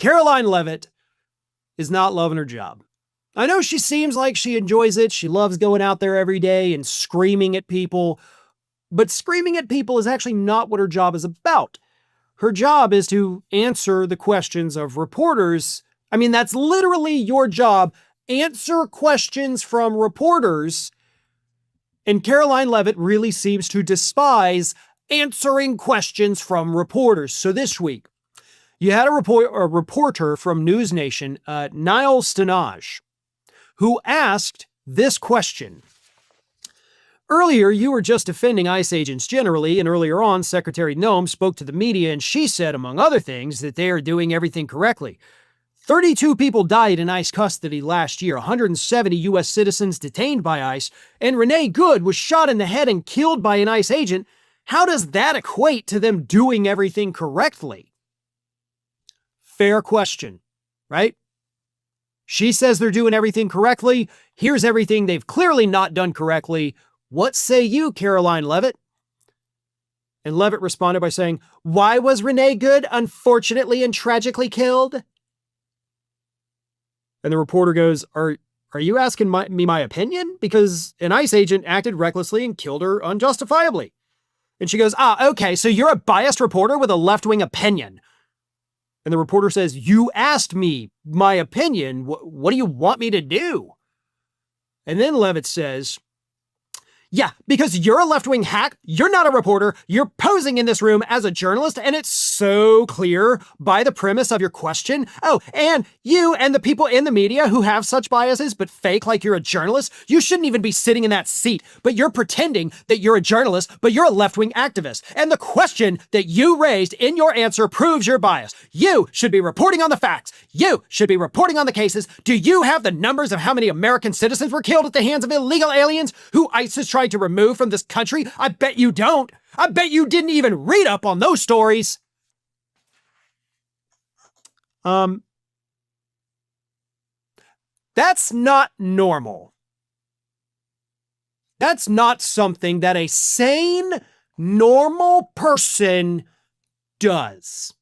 Caroline Leavitt is not loving her job. I know she seems like she enjoys it. She loves going out there every day and screaming at people. But screaming at people is actually not what her job is about. Her job is to answer the questions of reporters. I mean, that's literally your job. Answer questions from reporters. And Caroline Leavitt really seems to despise answering questions from reporters. So this week, you had a reporter from News Nation, Niall Stenage, who asked this question. Earlier, you were just defending ICE agents generally, and earlier on, Secretary Noem spoke to the media, and she said, among other things, that they are doing everything correctly. 32 people died in ICE custody last year, 170 U.S. citizens detained by ICE, and Renee Good was shot in the head and killed by an ICE agent. How does that equate to them doing everything correctly? Fair question, right? She says they're doing everything correctly. Here's everything they've clearly not done correctly. What say you, Caroline Leavitt? And Leavitt responded by saying, why was Renee Good unfortunately and tragically killed? And the reporter goes, are you asking me my opinion? Because an ICE agent acted recklessly and killed her unjustifiably. And she goes, okay, so you're a biased reporter with a left-wing opinion. And the reporter says, you asked me my opinion. What do you want me to do? And then Leavitt says, yeah, because you're a left-wing hack. You're not a reporter. You're posing in this room as a journalist, and it's so clear by the premise of your question. Oh, and you and the people in the media who have such biases but fake like you're a journalist, you shouldn't even be sitting in that seat, but you're pretending that you're a journalist, but you're a left-wing activist. And the question that you raised in your answer proves your bias. You should be reporting on the facts. You should be reporting on the cases. Do you have the numbers of how many American citizens were killed at the hands of illegal aliens who ICE has tried to remove from this country? I bet you don't. I bet you didn't even read up on those stories. That's not normal. That's not something that a sane, normal person does.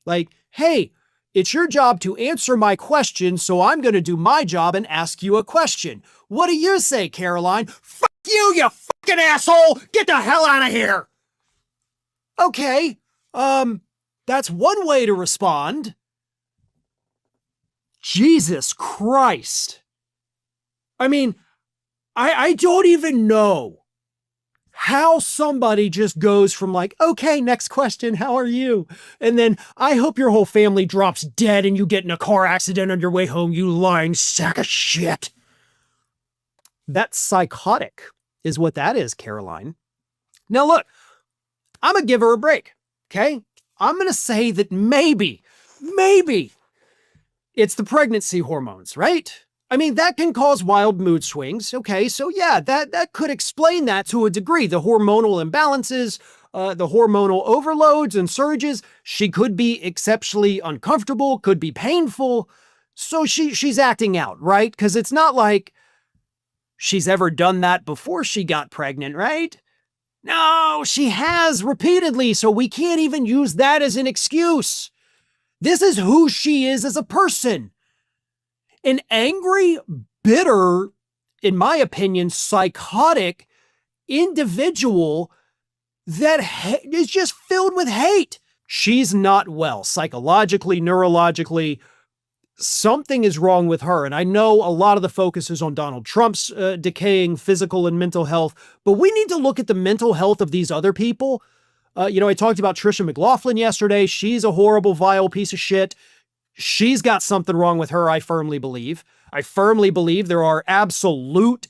Like, hey, it's your job to answer my question, so I'm going to do my job and ask you a question. What do you say, Caroline? Fuck you, you fucking asshole! Get the hell out of here! Okay, that's one way to respond. Jesus Christ. I mean, I don't even know how somebody just goes from like, okay, next question, how are you? And then, I hope your whole family drops dead and you get in a car accident on your way home, you lying sack of shit. That's psychotic, is what that is, Caroline. Now look, I'm gonna give her a break, okay? I'm gonna say that maybe, it's the pregnancy hormones, right? I mean, that can cause wild mood swings. Okay, so yeah, that could explain that to a degree. The hormonal imbalances, the hormonal overloads and surges. She could be exceptionally uncomfortable, could be painful. So she's acting out, right? Because it's not like she's ever done that before she got pregnant, right? No, she has repeatedly, so we can't even use that as an excuse. This is who she is as a person. An angry, bitter, in my opinion, psychotic individual that is just filled with hate. She's not well. Psychologically, neurologically, something is wrong with her. And I know a lot of the focus is on Donald Trump's decaying physical and mental health, but we need to look at the mental health of these other people. I talked about Trisha McLaughlin yesterday. She's a horrible, vile piece of shit. She's got something wrong with her, I firmly believe. I firmly believe there are absolute,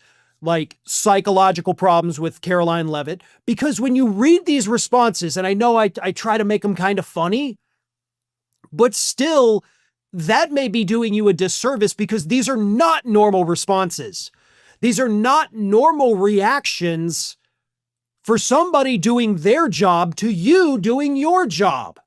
psychological problems with Caroline Leavitt. Because when you read these responses, and I know I try to make them kind of funny, but still, that may be doing you a disservice because these are not normal responses. These are not normal reactions for somebody doing their job to you doing your job.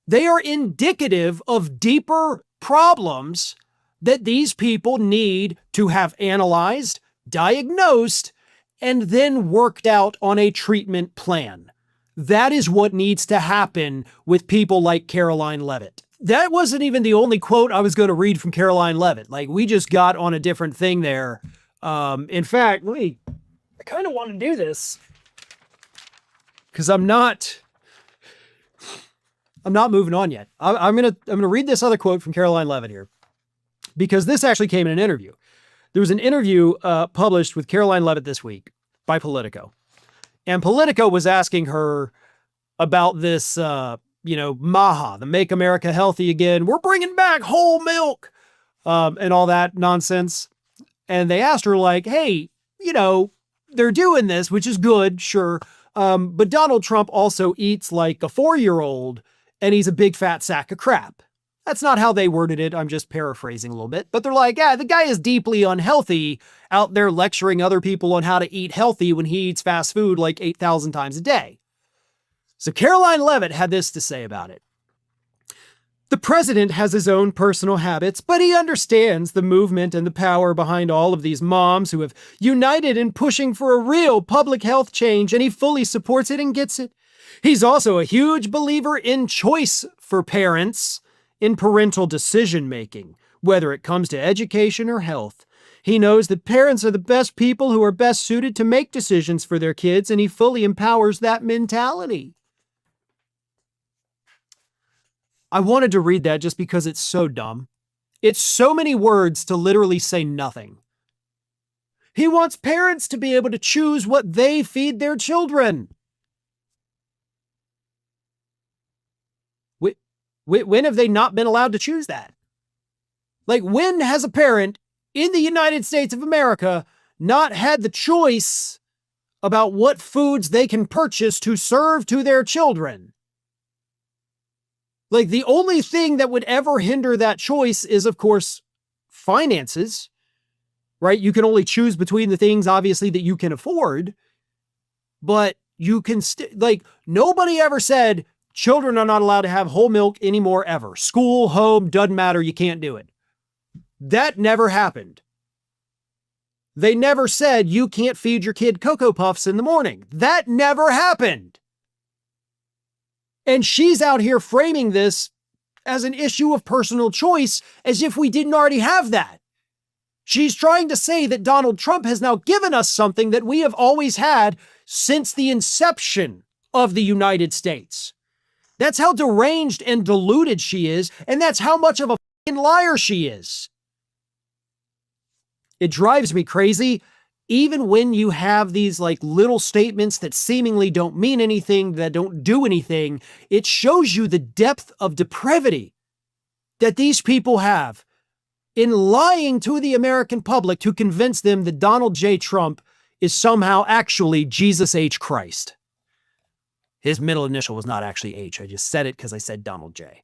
They are indicative of deeper problems that these people need to have analyzed, diagnosed, and then worked out on a treatment plan. That is what needs to happen with people like Caroline Leavitt. that wasn't even the only quote I was going to read from Caroline Leavitt. Like, we just got on a different thing there. In fact, I kind of want to do this because I'm not moving on yet. I'm gonna read this other quote from Caroline Leavitt here, because this actually came in an interview. There was an interview published with Caroline Leavitt this week by Politico, and Politico was asking her about this, MAHA, the Make America Healthy Again. We're bringing back whole milk, and all that nonsense. And they asked her, like, hey, they're doing this, which is good, sure. But Donald Trump also eats like a 4-year-old, and he's a big fat sack of crap. That's not how they worded it. I'm just paraphrasing a little bit. But they're like, yeah, the guy is deeply unhealthy, out there lecturing other people on how to eat healthy when he eats fast food like 8,000 times a day. So Caroline Leavitt had this to say about it. The president has his own personal habits, but he understands the movement and the power behind all of these moms who have united in pushing for a real public health change, and he fully supports it and gets it. He's also a huge believer in choice for parents, in parental decision-making, whether it comes to education or health. He knows that parents are the best people who are best suited to make decisions for their kids, and he fully empowers that mentality. I wanted to read that just because it's so dumb. It's so many words to literally say nothing. He wants parents to be able to choose what they feed their children. When have they not been allowed to choose that? Like, when has a parent in the United States of America not had the choice about what foods they can purchase to serve to their children? Like, the only thing that would ever hinder that choice is, of course, finances, right? You can only choose between the things, obviously, that you can afford, but you can nobody ever said children are not allowed to have whole milk anymore, ever. School, home, doesn't matter, you can't do it. That never happened. They never said you can't feed your kid Cocoa Puffs in the morning. That never happened. And she's out here framing this as an issue of personal choice, as if we didn't already have that. She's trying to say that Donald Trump has now given us something that we have always had since the inception of the United States. That's how deranged and deluded she is, and that's how much of a fucking liar she is. It drives me crazy, even when you have these little statements that seemingly don't mean anything, that don't do anything. It shows you the depth of depravity that these people have in lying to the American public to convince them that Donald J. Trump is somehow actually Jesus H. Christ. His middle initial was not actually H. I just said it because I said Donald J.